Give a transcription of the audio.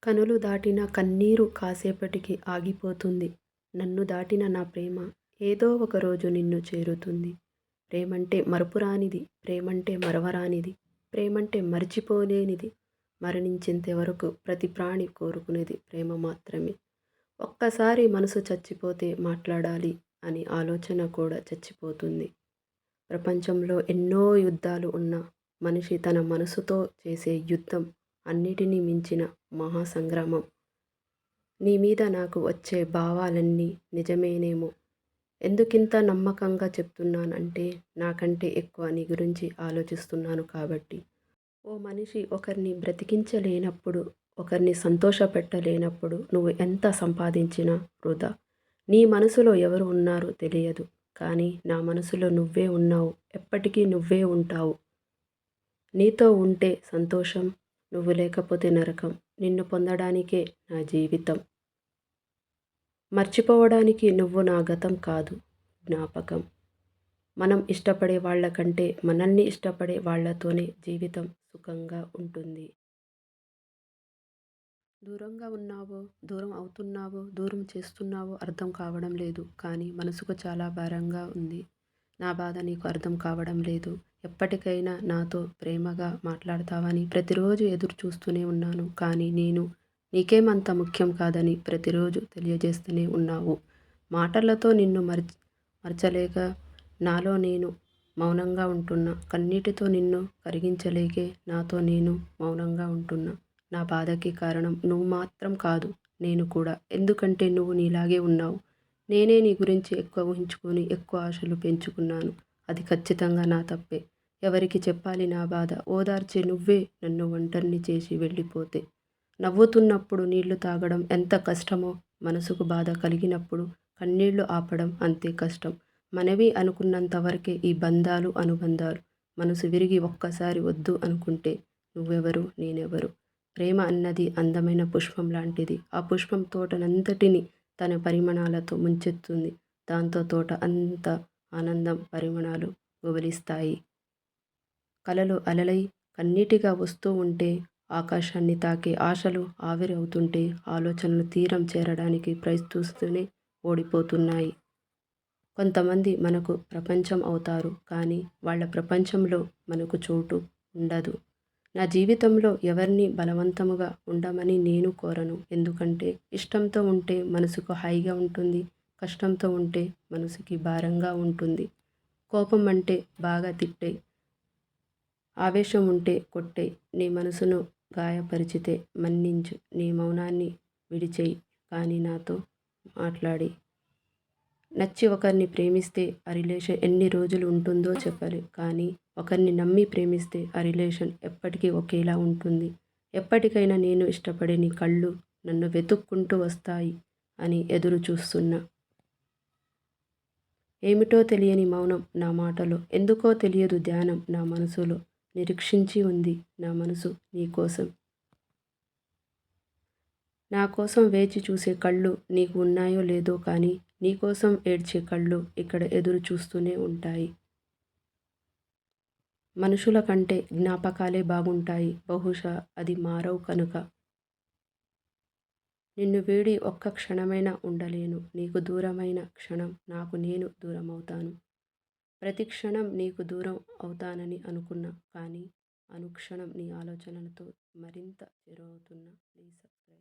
కనులు దాటిన కన్నీరు కాసేపటికి ఆగిపోతుంది. నన్ను దాటిన నా ప్రేమ ఏదో ఒకరోజు నిన్ను చేరుతుంది. ప్రేమంటే మరపురానిది, ప్రేమంటే మరవరానిది, ప్రేమంటే మరిచిపోలేనిది. మరణించేంత వరకు ప్రతి ప్రాణి కోరుకునేది ప్రేమ మాత్రమే. ఒక్కసారి మనసు చచ్చిపోతే మాట్లాడాలి అని ఆలోచన కూడా చచ్చిపోతుంది. ప్రపంచంలో ఎన్నో యుద్ధాలు ఉన్నా మనిషి తన మనసుతో చేసే యుద్ధం అన్నిటినీ మించిన మహాసంగ్రామం. నీ మీద నాకు వచ్చే భావాలన్నీ నిజమేనేమో. ఎందుకింత నమ్మకంగా చెప్తున్నానంటే నాకంటే ఎక్కువ నీ గురించి ఆలోచిస్తున్నాను కాబట్టి. ఓ మనిషి ఒకరిని బ్రతికించలేనప్పుడు, ఒకరిని సంతోషపెట్టలేనప్పుడు నువ్వు ఎంత సంపాదించినా వృధా. నీ మనసులో ఎవరు ఉన్నారో తెలియదు, కానీ నా మనసులో నువ్వే ఉన్నావు. ఎప్పటికీ నువ్వే ఉంటావు. నీతో ఉంటే సంతోషం, నువ్వు లేకపోతే నరకం. నిన్ను పొందడానికే నా జీవితం. మర్చిపోవడానికి నువ్వు నా గతం కాదు, జ్ఞాపకం. మనం ఇష్టపడే వాళ్ళ కంటే మనల్ని ఇష్టపడే వాళ్ళతోనే జీవితం సుఖంగా ఉంటుంది. దూరంగా ఉన్నావో, దూరం అవుతున్నావో, దూరం చేస్తున్నావో అర్థం కావడం లేదు. కానీ మనసుకు చాలా భారంగా ఉంది. నా బాధ నీకు అర్థం కావడం లేదు. ఎప్పటికైనా నాతో ప్రేమగా మాట్లాడతావని ప్రతిరోజు ఎదురు చూస్తూనే ఉన్నాను. కానీ నేను నీకేమంత ముఖ్యం కాదని ప్రతిరోజు తెలియజేస్తూనే ఉన్నావు. మాటలతో నిన్ను మర్చలేక నాలో నేను మౌనంగా ఉంటున్నా. కన్నీటితో నిన్ను కరిగించలేకే నాతో నేను మౌనంగా ఉంటున్నా. నా బాధకి కారణం నువ్వు మాత్రం కాదు, నేను కూడా. ఎందుకంటే నువ్వు నీలాగే ఉన్నావు. నేనే నీ గురించి ఎక్కువ ఊహించుకొని ఎక్కువ ఆశలు పెంచుకున్నాను. అది ఖచ్చితంగా నా తప్పే. ఎవరికి చెప్పాలి నా బాధ? ఓదార్చే నువ్వే నన్ను ఒంటరిని చేసి వెళ్ళిపోతే. నవ్వుతున్నప్పుడు నీళ్లు తాగడం ఎంత కష్టమో, మనసుకు బాధ కలిగినప్పుడు కన్నీళ్లు ఆపడం అంతే కష్టం. మనవి అనుకున్నంత వరకే ఈ బంధాలు అనుబంధాలు. మనసు విరిగి ఒక్కసారి వద్దు అనుకుంటే నువ్వెవరు, నేనెవరు? ప్రేమ అన్నది అందమైన పుష్పం లాంటిది. ఆ పుష్పం తోటనంతటిని తన పరిమళాలతో ముంచెత్తుంది. దాంతో తోట అంత ఆనందం పరిమళాలు గుబలిస్తాయి. కలలు అలలై కన్నీటిగా వస్తూ ఉంటే, ఆకాశాన్ని తాకే ఆశలు ఆవిరి అవుతుంటే, ఆలోచనలు తీరం చేరడానికి ప్రయత్నిస్తూనే ఓడిపోతున్నాయి. కొంతమంది మనకు ప్రపంచం అవుతారు, కానీ వాళ్ళ ప్రపంచంలో మనకు చోటు ఉండదు. నా జీవితంలో ఎవరిని బలవంతముగా ఉండమని నేను కోరను. ఎందుకంటే ఇష్టంతో ఉంటే మనసుకు హాయిగా ఉంటుంది. కష్టంతో ఉంటే మనసుకి భారంగా ఉంటుంది. కోపం అంటే బాగా తిట్టేయ్, ఆవేశం ఉంటే కొట్టేయ్. నీ మనసును గాయపరిచితే మన్నించు. నీ మౌనాన్ని విడిచేయి, కానీ నాతో మాట్లాడి. నచ్చి ఒకరిని ప్రేమిస్తే ఆ రిలేషన్ ఎన్ని రోజులు ఉంటుందో చెప్పలేం. కానీ ఒకరిని నమ్మి ప్రేమిస్తే ఆ రిలేషన్ ఎప్పటికీ ఒకేలా ఉంటుంది. ఎప్పటికైనా నేను ఇష్టపడే నీ కళ్ళు నన్ను వెతుక్కుంటూ వస్తాయి అని ఎదురు చూస్తున్నా. ఏమిటో తెలియని మౌనం నా మాటలో, ఎందుకో తెలియదు ధ్యానం నా మనసులో. నిరీక్షించి ఉంది నా మనసు నీకోసం. నా కోసం వేచి చూసే కళ్ళు నీకు ఉన్నాయో లేదో, కానీ నీకోసం ఏడ్చే కళ్ళు ఇక్కడ ఎదురు చూస్తూనే ఉంటాయి. మనుషుల కంటే జ్ఞాపకాలే బాగుంటాయి. బహుశా అది మారవు కనుక. నిన్ను వీడి ఒక్క క్షణమైనా ఉండలేను. నీకు దూరమైన క్షణం నాకు నేను దూరమవుతాను. ప్రతి క్షణం నీకు దూరం అవుతానని అనుకున్నా, కానీ అనుక్షణం నీ ఆలోచనలతో మరింత చేరువవుతున్నా. Please subscribe.